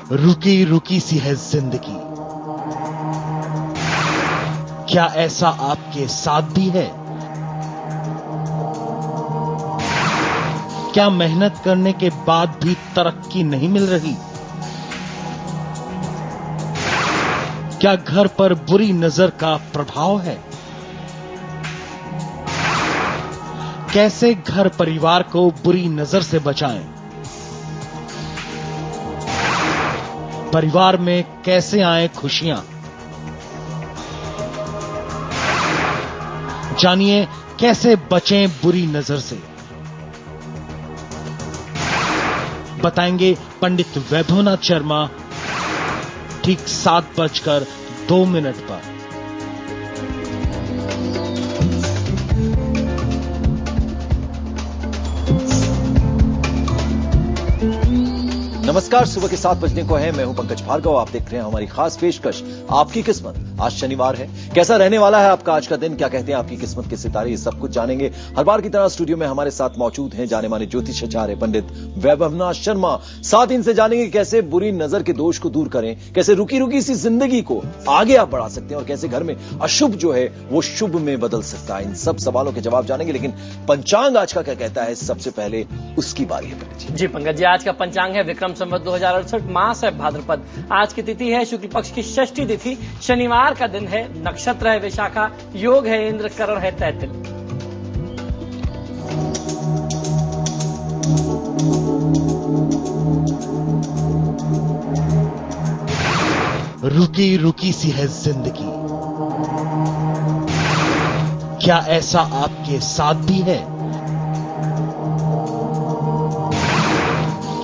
रुकी रुकी सी है जिंदगी, क्या ऐसा आपके साथ भी है? क्या मेहनत करने के बाद भी तरक्की नहीं मिल रही? क्या घर पर बुरी नजर का प्रभाव है? कैसे घर परिवार को बुरी नजर से बचाएं? परिवार में कैसे आए खुशियां? जानिए कैसे बचें बुरी नजर से। बताएंगे पंडित वैभवनाथ शर्मा ठीक 7:02 पर। नमस्कार, सुबह के 7 बजने को है। मैं हूं पंकज भार्गव। आप देख रहे हैं हमारी खास पेशकश आपकी किस्मत। आज शनिवार है। कैसा रहने वाला है आपका आज का दिन? क्या कहते हैं आपकी किस्मत के सितारे? ये सब कुछ जानेंगे। हर बार की तरह स्टूडियो में हमारे साथ मौजूद हैं जाने माने ज्योतिषाचार्य पंडित वैभवनाथ शर्मा। साथ इनसे जानेंगे कैसे बुरी नजर के दोष को दूर करें, कैसे रुकी रुकी सी जिंदगी को आगे आप बढ़ा सकते हैं और कैसे घर में अशुभ जो है वो शुभ में बदल सकता है। इन सब सवालों के जवाब जानेंगे, लेकिन पंचांग आज का क्या कहता है सबसे पहले उसकी बारी है पंडित जी। पंकज जी, आज का पंचांग है विक्रम संवत 2068, मास है भाद्रपद। आज की तिथि है शुक्ल पक्ष की षष्ठी तिथि, शनिवार का दिन है, नक्षत्र है विशाखा, योग है इंद्र, करण है तैतिल। रुकी रुकी सी है जिंदगी, क्या ऐसा आपके साथ भी है?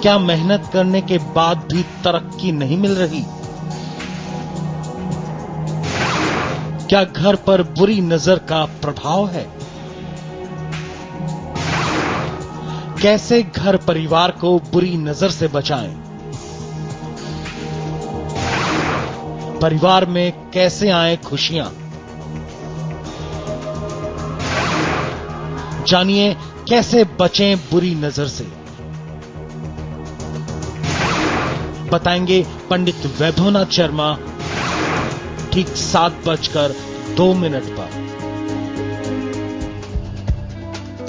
क्या मेहनत करने के बाद भी तरक्की नहीं मिल रही? क्या घर पर बुरी नजर का प्रभाव है? कैसे घर परिवार को बुरी नजर से बचाएं? परिवार में कैसे आए खुशियां? जानिए कैसे बचें बुरी नजर से। बताएंगे पंडित वैभवनाथ शर्मा ठीक 7:02 पर।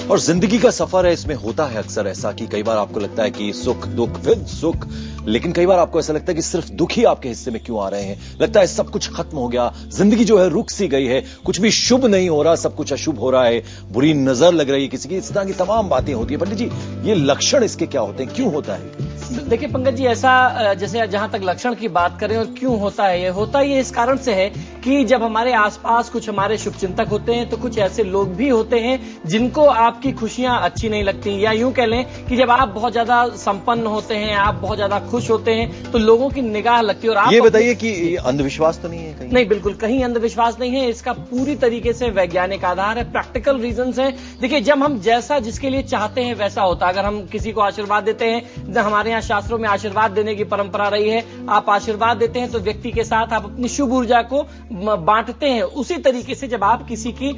और जिंदगी का सफर है, इसमें होता है अक्सर ऐसा कि कई बार आपको लगता है कि सुख दुख फिर सुख, लेकिन कई बार आपको ऐसा लगता है कि सिर्फ दुख ही आपके हिस्से में क्यों आ रहे हैं। लगता है सब कुछ खत्म हो गया, जिंदगी जो है रुक सी गई है, कुछ भी शुभ नहीं हो रहा, सब कुछ अशुभ हो रहा है, बुरी नजर लग रही है किसी की। इस तरह की तमाम बातें होती है। पंडित जी, ये लक्षण इसके क्या होते हैं, क्यों होता है? देखिए पंकज जी, ऐसा जैसे जहां तक लक्षण की बात करें और क्यों होता है, ये होता ये इस कारण से है कि जब हमारे आसपास कुछ हमारे शुभचिंतक होते हैं तो कुछ ऐसे लोग भी होते हैं जिनको आपकी खुशियां अच्छी नहीं लगती, या यूं कह लें कि जब आप बहुत ज्यादा संपन्न होते हैं, आप बहुत ज्यादा खुश होते हैं तो लोगों की निगाह लगती है। और आप ये बताइए कि ये अंधविश्वास तो नहीं है कहीं? नहीं, बिल्कुल कहीं अंधविश्वास नहीं है। इसका पूरी तरीके से वैज्ञानिक आधार है, प्रैक्टिकल रीजंस हैं। देखिए, जब हम जैसा जिसके लिए चाहते हैं वैसा होता है। अगर हम किसी को आशीर्वाद देते हैं, हमारे यहाँ शास्त्रों में आशीर्वाद देने की परंपरा रही है, आप आशीर्वाद देते हैं तो व्यक्ति के साथ आप अपनी शुभ ऊर्जा को बांटते हैं। उसी तरीके से जब आप किसी की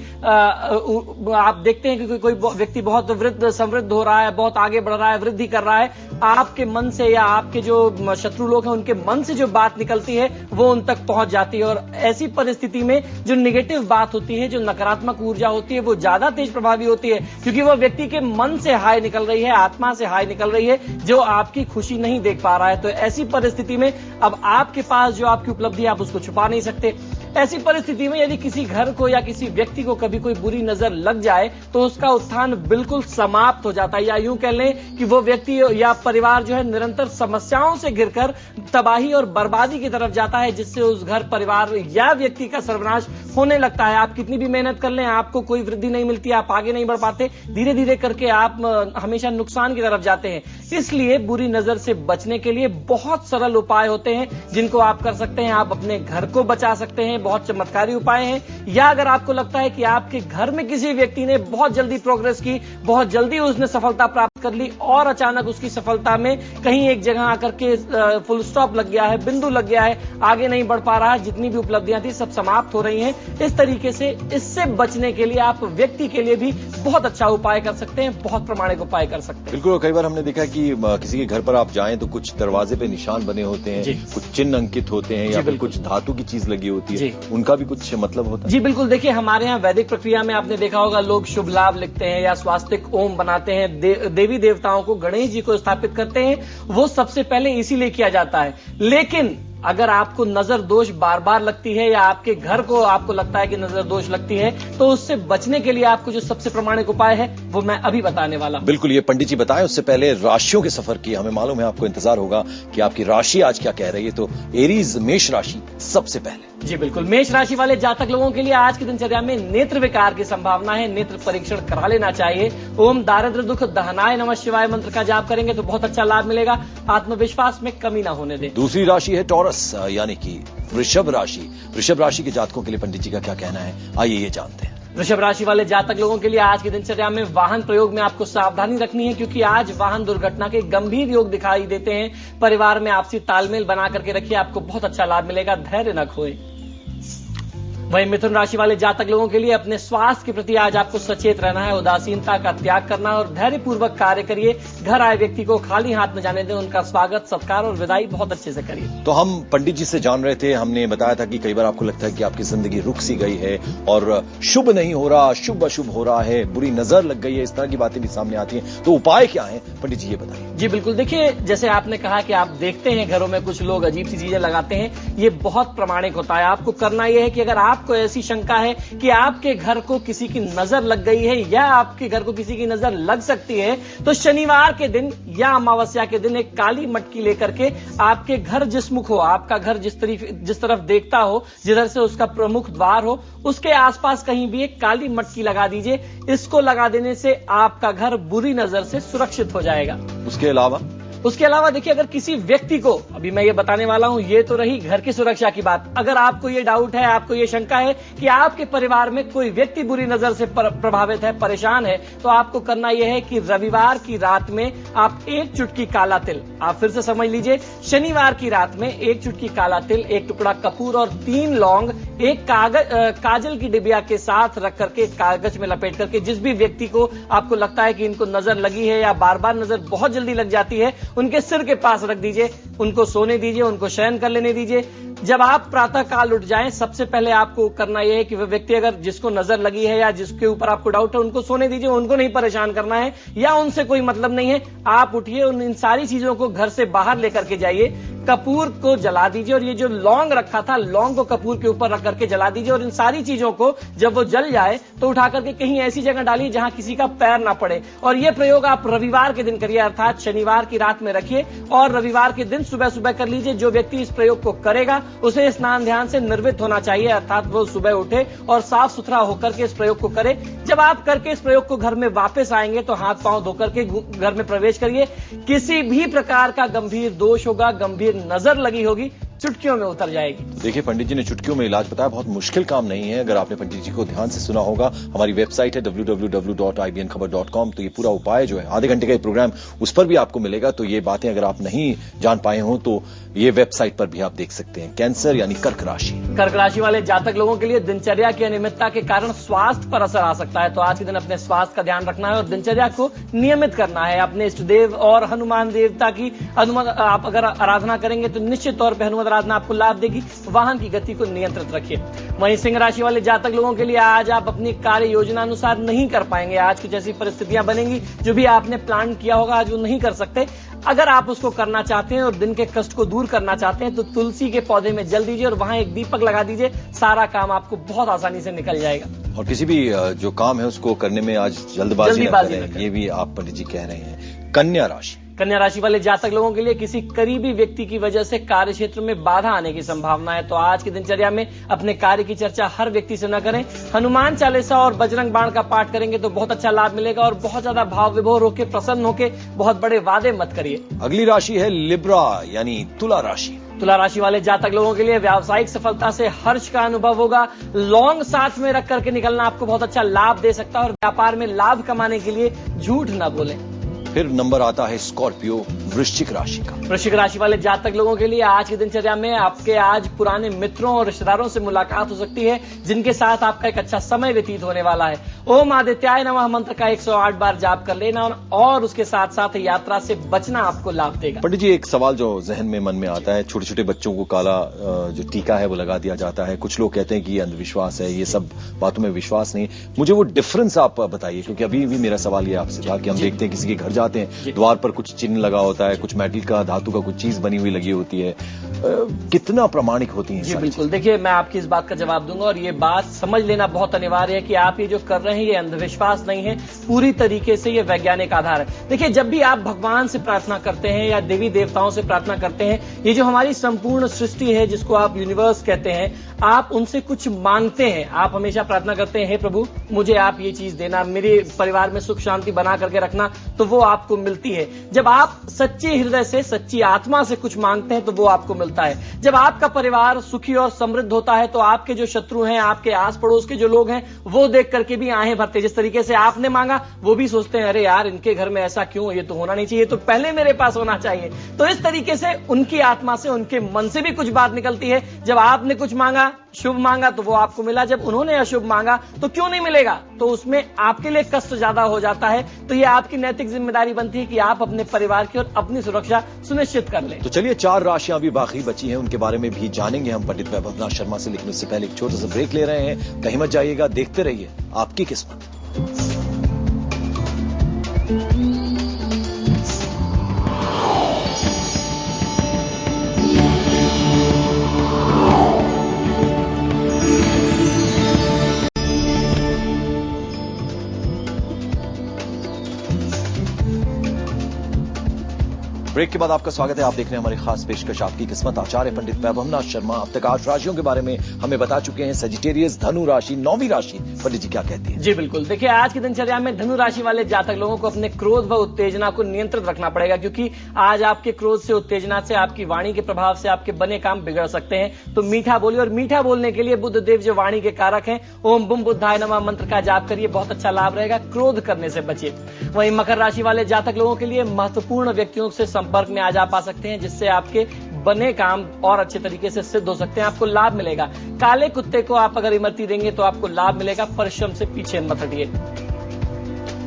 आप देखते हैं कि कोई व्यक्ति बहुत वृद्ध समृद्ध हो रहा है, बहुत आगे बढ़ रहा है, वृद्धि कर रहा है, आपके मन से या आपके जो शत्रु लोग हैं उनके मन से जो बात निकलती है वो उन तक पहुंच जाती है। और ऐसी परिस्थिति में जो नेगेटिव बात होती है, जो नकारात्मक ऊर्जा होती है, वो ज्यादा तेज प्रभावी होती है, क्योंकि वो व्यक्ति के मन से हाय निकल रही है, आत्मा से हाय निकल रही है, जो आपकी खुशी नहीं देख पा रहा है। तो ऐसी परिस्थिति में अब आपके पास जो आपकी उपलब्धि है आप उसको छुपा नहीं सकते। ऐसी परिस्थिति में यदि किसी घर को या किसी व्यक्ति को कभी कोई बुरी नजर लग जाए तो उसका उत्थान बिल्कुल समाप्त हो जाता है, या यूं कह लें कि वो व्यक्ति या परिवार जो है निरंतर समस्याओं से घिरकर तबाही और बर्बादी की तरफ जाता है, जिससे उस घर परिवार या व्यक्ति का सर्वनाश होने लगता है। आप कितनी भी मेहनत कर लें, आपको कोई वृद्धि नहीं मिलती, आप आगे नहीं बढ़ पाते, धीरे धीरे करके आप हमेशा नुकसान की तरफ जाते हैं। इसलिए बुरी नजर से बचने के लिए बहुत सरल उपाय होते हैं जिनको आप कर सकते हैं। आप अपने घर को बचा सकते हैं, बहुत चमत्कारी उपाय हैं। या अगर आपको लगता है कि आपके घर में किसी व्यक्ति ने बहुत जल्दी प्रोग्रेस की, बहुत जल्दी उसने सफलता प्राप्त कर ली और अचानक उसकी सफलता में कहीं एक जगह आकर के फुल स्टॉप लग गया है, बिंदु लग गया है, आगे नहीं बढ़ पा रहा है, जितनी भी उपलब्धियां थी सब समाप्त हो रही हैं, इस तरीके से इससे बचने के लिए आप व्यक्ति के लिए भी बहुत अच्छा उपाय कर सकते हैं, बहुत प्रामाणिक उपाय कर सकते हैं। बिल्कुल, कई बार हमने देखा कि किसी के घर पर आप जाएं तो कुछ दरवाजे पे निशान बने होते हैं, कुछ चिन्ह अंकित होते हैं या फिर कुछ धातु की चीज लगी होती है, उनका भी कुछ मतलब होता है। जी बिल्कुल, देखिए हमारे यहाँ वैदिक प्रक्रिया में आपने देखा होगा लोग शुभ लाभ लिखते हैं या स्वास्तिक ओम बनाते हैं, देवी देवताओं को, गणेश जी को स्थापित करते हैं, वो सबसे पहले इसीलिए किया जाता है। लेकिन अगर आपको नजर दोष बार बार लगती है या आपके घर को आपको लगता है कि नजर दोष लगती है, तो उससे बचने के लिए आपको जो सबसे प्रामाणिक उपाय है वो मैं अभी बताने वाला हूं। बिल्कुल, ये पंडित जी बताएं, उससे पहले राशियों के सफर की हमें मालूम है, आपको इंतजार होगा कि आपकी राशि आज क्या कह रही है। तो एरीज मेष राशि सबसे पहले। जी बिल्कुल, मेष राशि वाले जातक लोगों के लिए आज की दिनचर्या में नेत्र विकार की संभावना है, नेत्र परीक्षण करा लेना चाहिए। ओम दारिद्र दुख दहनाय नमः शिवाय मंत्र का जाप करेंगे तो बहुत अच्छा लाभ मिलेगा, आत्मविश्वास में कमी ना होने दें। दूसरी राशि है टॉरस यानी कि वृषभ राशि। वृषभ राशि के जातकों के लिए पंडित जी का क्या कहना है, आइए ये जानते हैं। वृषभ राशि वाले जातक लोगों के लिए आज की दिनचर्या में वाहन प्रयोग में आपको सावधानी रखनी है, क्योंकि आज वाहन दुर्घटना के गंभीर योग दिखाई देते हैं। परिवार में आपसी तालमेल बना करके रखिए, आपको बहुत अच्छा लाभ मिलेगा, धैर्य न खोएं। वहीं मिथुन राशि वाले जातक लोगों के लिए अपने स्वास्थ्य के प्रति आज आपको सचेत रहना है, उदासीनता का त्याग करना है और धैर्यपूर्वक कार्य करिए। घर आए व्यक्ति को खाली हाथ न जाने दें, उनका स्वागत सत्कार और विदाई बहुत अच्छे से करिए। तो हम पंडित जी से जान रहे थे, हमने बताया था कि कई बार आपको लगता है कि आपकी जिंदगी रुक सी गई है और शुभ नहीं हो रहा, शुभ अशुभ हो रहा है, बुरी नजर लग गई है, इस तरह की बातें भी सामने आती हैं। तो उपाय क्या है पंडित जी, ये बताइए। जी बिल्कुल, देखिए जैसे आपने कहा कि आप देखते हैं घरों में कुछ लोग अजीब सी चीजें लगाते हैं, ये बहुत प्रामाणिक होता है। आपको करना यह है कि अगर आपको ऐसी शंका है कि आपके घर को किसी की नजर लग गई है या आपके घर को किसी की नजर लग सकती है, तो शनिवार के दिन या अमावस्या के दिन एक काली मटकी लेकर के आपके घर जिस मुख हो, आपका घर जिस तरफ देखता हो, जिधर से उसका प्रमुख द्वार हो, उसके आसपास कहीं भी एक काली मटकी लगा दीजिए। इसको लगा देने से आपका घर बुरी नजर से सुरक्षित हो जाएगा। उसके अलावा देखिए, अगर किसी व्यक्ति को, अभी मैं ये बताने वाला हूं, ये तो रही घर की सुरक्षा की बात। अगर आपको ये डाउट है, आपको ये शंका है कि आपके परिवार में कोई व्यक्ति बुरी नजर से प्रभावित है, परेशान है, तो आपको करना यह है कि रविवार की रात में आप एक चुटकी काला तिल, आप फिर से समझ लीजिए, शनिवार की रात में एक चुटकी काला तिल, एक टुकड़ा कपूर और 3 लौंग एक काजल की डिबिया के साथ रख करके कागज में लपेट करके, जिस भी व्यक्ति को आपको लगता है कि इनको नजर लगी है या बार बार नजर बहुत जल्दी लग जाती है, उनके सिर के पास रख दीजिए, उनको सोने दीजिए, उनको शयन कर लेने दीजिए। जब आप प्रातः काल उठ जाएं, सबसे पहले आपको करना यह है कि वह व्यक्ति अगर जिसको नजर लगी है या जिसके ऊपर आपको डाउट है, उनको सोने दीजिए, उनको नहीं परेशान करना है या उनसे कोई मतलब नहीं है। आप उठिए, इन सारी चीजों को घर से बाहर लेकर के जाइए, कपूर को जला दीजिए और ये जो लौंग रखा था, लौंग को कपूर के ऊपर रख करके जला दीजिए और इन सारी चीजों को जब वो जल जाए तो उठा करके कहीं ऐसी जगह डालिए जहां किसी का पैर ना पड़े। और ये प्रयोग आप रविवार के दिन करिए, अर्थात शनिवार की रात में रखिए और रविवार के दिन सुबह सुबह कर लीजिए। जो व्यक्ति इस प्रयोग को करेगा उसे स्नान ध्यान से निर्वृत्त होना चाहिए, अर्थात वो सुबह उठे और साफ सुथरा होकर के इस प्रयोग को करे। जब आप करके इस प्रयोग को घर में वापस आएंगे तो हाथ पांव धोकर के घर में प्रवेश करिए। किसी भी प्रकार का गंभीर दोष होगा, गंभीर नजर लगी होगी, चुटकियों में उतर जाएगी। देखिए, पंडित जी ने चुटकियों में इलाज बताया, बहुत मुश्किल काम नहीं है। अगर आपने पंडित जी को ध्यान से सुना होगा, हमारी वेबसाइट है www.ibnkhabar.com। तो ये पूरा उपाय जो है, आधे घंटे का ये प्रोग्राम, उस पर भी आपको मिलेगा। तो ये बातें अगर आप नहीं जान पाए हो तो ये वेबसाइट पर भी आप देख सकते हैं। कैंसर यानी कर्क राशि वाले जातक लोगों के लिए दिनचर्या की अनियमितता के कारण स्वास्थ्य पर असर आ सकता है। तो आज के दिन अपने स्वास्थ्य का ध्यान रखना है और दिनचर्या को नियमित करना है। अपने इष्ट देव और हनुमान देवता की आप अगर आराधना करेंगे तो निश्चित तौर पर हनुमान आराधना आपको लाभ देगी। वाहन की गति को नियंत्रित रखिए। वहीं सिंह राशि वाले जातक लोगों के लिए आज आप अपनी कार्य योजना अनुसार नहीं कर पाएंगे। आज कुछ ऐसी परिस्थितियां बनेंगी जो भी आपने प्लान किया होगा आज वो नहीं कर सकते। अगर आप उसको करना चाहते हैं और दिन के कष्ट को दूर करना चाहते हैं तो तुलसी के पौधे में जल दीजिए और वहां एक दीपक लगा दीजिए। सारा काम आपको बहुत आसानी से निकल जाएगा। और किसी भी जो काम है उसको करने में आज जल्दबाजी न करें, ये भी आप पंडित जी कह रहे हैं। कन्या राशि वाले जातक लोगों के लिए किसी करीबी व्यक्ति की वजह से कार्य क्षेत्र में बाधा आने की संभावना है। तो आज की दिनचर्या में अपने कार्य की चर्चा हर व्यक्ति से न करें। हनुमान चालीसा और बजरंग बाण का पाठ करेंगे तो बहुत अच्छा लाभ मिलेगा और बहुत ज्यादा भाव विभोर होकर प्रसन्न होकर बहुत बड़े वादे मत करिए। अगली राशि है लिब्रा यानी तुला राशि वाले जातक लोगों के लिए व्यावसायिक सफलता से हर्ष का अनुभव होगा। लौंग साथ में रख करके निकलना आपको बहुत अच्छा लाभ दे सकता है और व्यापार में लाभ कमाने के लिए झूठ न बोलें। फिर नंबर आता है स्कॉर्पियो वृश्चिक राशि का। वृश्चिक राशि वाले जातक लोगों के लिए आज की दिनचर्या में आपके आज पुराने मित्रों और रिश्तेदारों से मुलाकात हो सकती है, जिनके साथ आपका एक अच्छा समय व्यतीत होने वाला है। ओम आदित्याय नमः मंत्र का 108 बार जाप कर लेना और उसके साथ साथ यात्रा से बचना आपको लाभ देगा। पंडित जी, एक सवाल जो जहन में मन में आता है, छोटे छोटे बच्चों को काला जो टीका है वो लगा दिया जाता है। कुछ लोग कहते हैं कि ये अंधविश्वास है, ये सब बातों में विश्वास नहीं। मुझे वो डिफरेंस आप बताइए, क्योंकि अभी भी मेरा सवाल ये आपसे था कि हम देखते हैं किसी के घर जाते हैं, द्वार पर कुछ चिन्ह लगा होता है, कुछ मेटल का धातु का कुछ चीज बनी हुई लगी होती है। कितना प्रामाणिक होती है? जी बिल्कुल, देखिए मैं आपकी इस बात का जवाब दूंगा और ये बात समझ लेना बहुत अनिवार्य है कि आप ये जो कर रहे हैं ये अंधविश्वास नहीं है, पूरी तरीके से ये वैज्ञानिक आधार है। देखिए, जब भी आप भगवान से प्रार्थना करते हैं या देवी देवताओं से प्रार्थना करते हैं, ये जो हमारी संपूर्ण सृष्टि है जिसको आप यूनिवर्स कहते हैं, आप उनसे कुछ मांगते हैं। आप हमेशा प्रार्थना करते हैं, हे प्रभु मुझे आप ये चीज देना, मेरे परिवार में सुख शांति बना करके रखना, तो वो आपको मिलती है। जब आप सच्चे हृदय से, सच्ची आत्मा से कुछ मांगते हैं तो वो आपको मिलता है। जब आपका परिवार सुखी और समृद्ध होता है तो आपके जो शत्रु हैं, आपके आस पड़ोस के जो लोग हैं, वो देख करके भी आहें भरते। जिस तरीके से आपने मांगा वो भी सोचते हैं, अरे यार इनके घर में ऐसा क्यों, ये तो होना नहीं चाहिए, तो पहले मेरे पास होना चाहिए। तो इस तरीके से उनकी आत्मा से, उनके मन से भी कुछ बात निकलती है। जब आपने कुछ मांगा, शुभ मांगा, तो वो आपको मिला। जब उन्होंने अशुभ मांगा तो क्यों नहीं मिलेगा, तो उसमें आपके लिए कष्ट ज्यादा हो जाता है। तो ये आपकी नैतिक जिम्मेदारी बनती है कि आप अपने परिवार की और अपनी सुरक्षा सुनिश्चित कर लें। तो चलिए, 4 राशियां भी बाकी बची हैं, उनके बारे में भी जानेंगे हम पंडित वैभवनाथ शर्मा से, लेकिन उससे पहले एक छोटा सा ब्रेक ले रहे हैं। कहीं मत जाइएगा, देखते रहिए आपकी किस्मत। ब्रेक के बाद आपका स्वागत है। आप देख रहे हैं हमारी खास पेशकश आपकी किस्मत। आचार्य पंडित वैभवनाथ शर्मा अब तक 8 राशियों के बारे में हमें बता चुके हैं। सजिटेरियस धनु राशि 9वीं राशि, पंडित जी क्या कहती है? जी बिल्कुल, देखिए आज की दिनचर्या में धनु राशि वाले जातक लोगों को अपने क्रोध व उत्तेजना को नियंत्रित रखना पड़ेगा, क्योंकि आज आपके क्रोध से, उत्तेजना से, आपकी वाणी के प्रभाव से आपके बने काम बिगड़ सकते हैं। तो मीठा बोलिए, और मीठा बोलने के लिए बुद्ध देव जो वाणी के कारक हैं, ओम बुम बुद्धाय नमः मंत्र का जाप करिए, बहुत अच्छा लाभ रहेगा। क्रोध करने से बचिए। वहीं मकर राशि वाले जातक लोगों के लिए महत्वपूर्ण व्यक्तियों से संपर्क में आज आप आ सकते हैं, जिससे आपके बने काम और अच्छे तरीके से सिद्ध हो सकते हैं, आपको लाभ मिलेगा। काले कुत्ते को आप अगर इमरती देंगे तो आपको लाभ मिलेगा। परिश्रम से पीछे मत हटिए।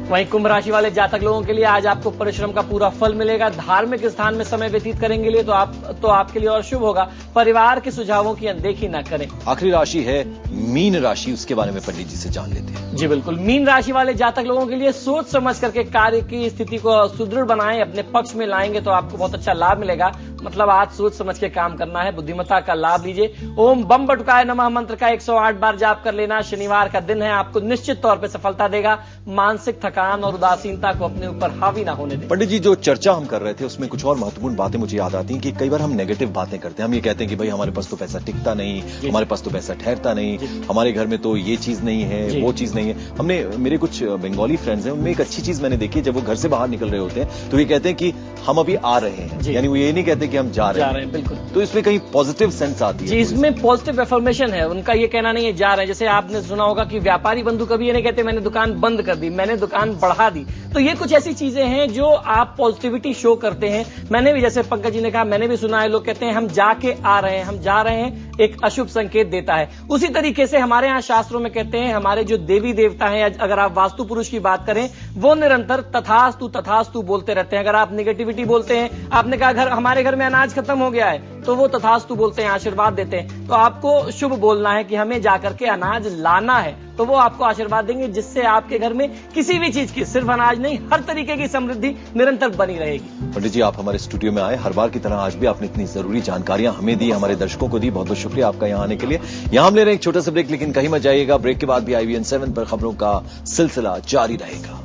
वहीं कुंभ राशि वाले जातक लोगों के लिए आज आपको परिश्रम का पूरा फल मिलेगा। धार्मिक स्थान में समय व्यतीत करेंगे लिए तो आपके लिए और शुभ होगा। परिवार के सुझावों की अनदेखी न करें। आखिरी राशि है मीन राशि, उसके बारे में पंडित जी से जान लेते हैं। जी बिल्कुल, मीन राशि वाले जातक लोगों के लिए सोच समझ करके कार्य की स्थिति को सुदृढ़ बनाएं, अपने पक्ष में लाएंगे तो आपको बहुत अच्छा लाभ मिलेगा। मतलब आज सोच समझ के काम करना है, बुद्धिमत्ता का लाभ लीजिए। ओम बम बटुकाय नमः मंत्र का 108 बार जाप कर लेना। शनिवार का दिन है, आपको निश्चित तौर पर सफलता देगा। मानसिक थकान और उदासीनता को अपने ऊपर हावी ना होने दें। पंडित जी, जो चर्चा हम कर रहे थे उसमें कुछ और महत्वपूर्ण बातें मुझे याद आती हैं कि कई बार हम नेगेटिव बातें करते हैं। हम ये कहते हैं कि भाई हमारे पास तो पैसा टिकता नहीं, हमारे पास तो पैसा ठहरता नहीं, हमारे घर में तो ये चीज नहीं है, वो चीज नहीं है। हमने, मेरे कुछ बंगाली फ्रेंड्स हैं, उनमें एक अच्छी चीज मैंने देखी, जब वो घर से बाहर निकल रहे होते हैं तो ये कहते हैं कि हम अभी आ रहे हैं, यानी वो ये नहीं कहते कि हम जा रहे हैं। बिल्कुल, तो इसमें कहीं पॉजिटिव सेंस आती है। जी, इसमें पॉजिटिव एफर्मेशन है। उनका ये कहना नहीं है जा रहे हैं। जैसे आपने सुना होगा कि व्यापारी बंधु कभी ये नहीं कहते मैंने दुकान बंद कर दी, मैंने दुकान बढ़ा दी। तो ये कुछ ऐसी चीजें हैं जो आप पॉजिटिविटी शो करते हैं। मैंने भी, जैसे पंकज जी ने कहा, मैंने भी सुना है, लोग कहते हैं हम जाके आ रहे हैं, हम जा रहे हैं, एक अशुभ संकेत देता है। उसी तरीके से हमारे यहाँ शास्त्रों में कहते हैं, हमारे जो देवी देवता हैं, अगर आप वास्तु पुरुष की बात करें, वो निरंतर तथास्तु तथास्तु बोलते रहते हैं। अगर आप निगेटिविटी बोलते हैं, आपने कहा हमारे घर में अनाज खत्म हो गया है, तो वो तथास्तु बोलते हैं, आशीर्वाद देते हैं। तो आपको शुभ बोलना है कि हमें जाकर के अनाज लाना है, तो वो आपको आशीर्वाद देंगे, जिससे आपके घर में किसी भी चीज की, सिर्फ अनाज नहीं, हर तरीके की समृद्धि निरंतर बनी रहेगी। पंडित जी, आप हमारे स्टूडियो में आए, हर बार की तरह आज भी आपने इतनी जरूरी जानकारियां हमें दी, हमारे दर्शकों को दी। बहुत बहुत शुक्रिया आपका यहाँ आने के लिए। यहाँ हम ले रहे हैं एक छोटा सा ब्रेक, लेकिन कहीं मत जाइएगा। ब्रेक के बाद भी IVN 7 पर खबरों का सिलसिला जारी रहेगा।